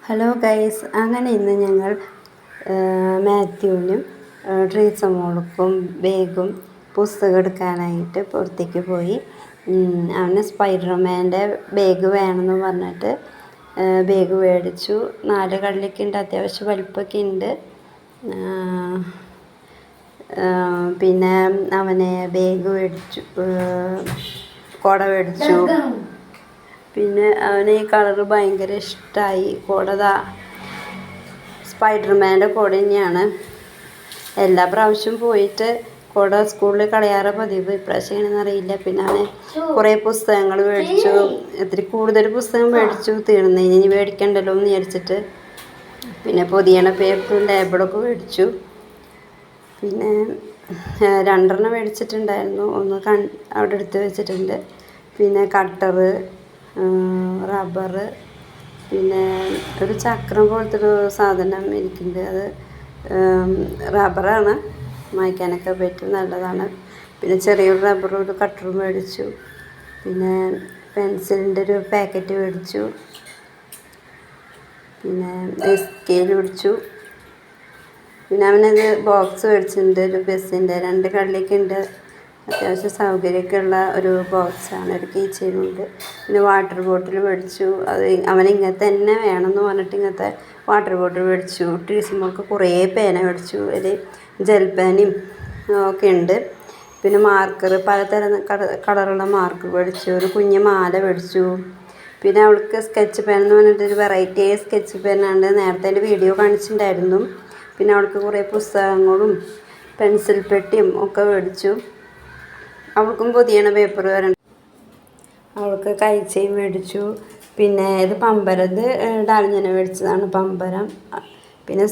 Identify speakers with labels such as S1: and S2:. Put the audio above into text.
S1: Hello guys, അങ്ങനെ ഇന്ന് ഞങ്ങൾ മാത്യുവിനും ട്രീസമോൾക്കും ബാഗും പുസ്തകം എടുക്കാനായിട്ട് പുറത്തേക്ക് പോയി. അവന് സ്പൈഡർമാൻ്റെ ബാഗ് വേണമെന്ന് പറഞ്ഞിട്ട് ബാഗ് മേടിച്ചു. 4 കള്ളിയൊക്കെ ഉണ്ട്, അത്യാവശ്യം വലിപ്പമൊക്കെ ഉണ്ട്. പിന്നെ അവന് ബാഗ് മേടിച്ചു, കുട മേടിച്ചു. പിന്നെ അവന് ഈ കളറ് ഭയങ്കര ഇഷ്ടമായി. കുടതാ സ്പൈഡർമാൻ്റെ കുട തന്നെയാണ്. എല്ലാ പ്രാവശ്യവും പോയിട്ട് കുട സ്കൂളിൽ കളയാറ് പതിവ്. ഇപ്രാവശ്യം എങ്ങനെയെന്ന് അറിയില്ല. പിന്നെ അവന് കുറേ പുസ്തകങ്ങൾ മേടിച്ചു. ഇത്തിരി കൂടുതൽ പുസ്തകം മേടിച്ചു. തീർന്നതിന് ഇനി മേടിക്കണ്ടല്ലോ എന്ന് വിചാരിച്ചിട്ട്. പിന്നെ പൊതിയണ പേപ്പറും ലേബിളൊക്കെ മേടിച്ചു. പിന്നെ 2 മേടിച്ചിട്ടുണ്ടായിരുന്നു. ഒന്ന് അവിടെ എടുത്ത് വെച്ചിട്ടുണ്ട്. പിന്നെ കട്ടറ്, റബ്ബറ്, പിന്നെ ഒരു ചക്രം പോലത്തൊരു സാധനം ഇരിക്കുന്നുണ്ട്. അത് റബ്ബറാണ്, മായ്ക്കാനൊക്കെ പറ്റും, നല്ലതാണ്. പിന്നെ ചെറിയൊരു റബ്ബറും ഒരു കട്ടറും മേടിച്ചു. പിന്നെ പെൻസിലിൻ്റെ ഒരു പാക്കറ്റ് മേടിച്ചു. പിന്നെ സ്കെയിൽ മേടിച്ചു. പിന്നെ അവനത് ബോക്സ് മേടിച്ചിട്ടുണ്ട്, ഒരു ബസ്സിൻ്റെ 2 കള്ളിയൊക്കെ ഉണ്ട്. അത്യാവശ്യം സൗകര്യമൊക്കെ ഉള്ള ഒരു ബോക്സാണ്. ഒരു കീ ചെയിനുണ്ട്. പിന്നെ വാട്ടർ ബോട്ടിൽ മേടിച്ചു. അത് അവനിങ്ങനത്തെ തന്നെ വേണമെന്ന് പറഞ്ഞിട്ട് ഇങ്ങനത്തെ വാട്ടർ ബോട്ടിൽ മേടിച്ചു. ടീച്ചർമാർക്ക് കുറേ പേന മേടിച്ചു. അതിൽ ജെൽ പേനയും ഒക്കെ ഉണ്ട്. പിന്നെ മാർക്കർ, പലതരം കളറുള്ള മാർക്കർ മേടിച്ചു. ഒരു കുഞ്ഞ് മാല മേടിച്ചു. പിന്നെ അവൾക്ക് സ്കെച്ച് പെൻ എന്ന് പറഞ്ഞിട്ടൊരു വെറൈറ്റി സ്കെച്ച് പെന്നാണ്. നേരത്തെ എൻ്റെ വീഡിയോ കാണിച്ചിട്ടുണ്ടായിരുന്നു. പിന്നെ അവൾക്ക് കുറേ പുസ്തകങ്ങളും പെൻസിൽ പെട്ടിയും ഒക്കെ മേടിച്ചു. അവൾക്കും പൊതിയണ പേപ്പർ വരണം. അവൾക്ക് കൈച്ചെയിൻ മേടിച്ചു. പിന്നെ ഇത് പമ്പരം, ഇത് ഡാൽജന മേടിച്ചതാണ് പമ്പരം. പിന്നെ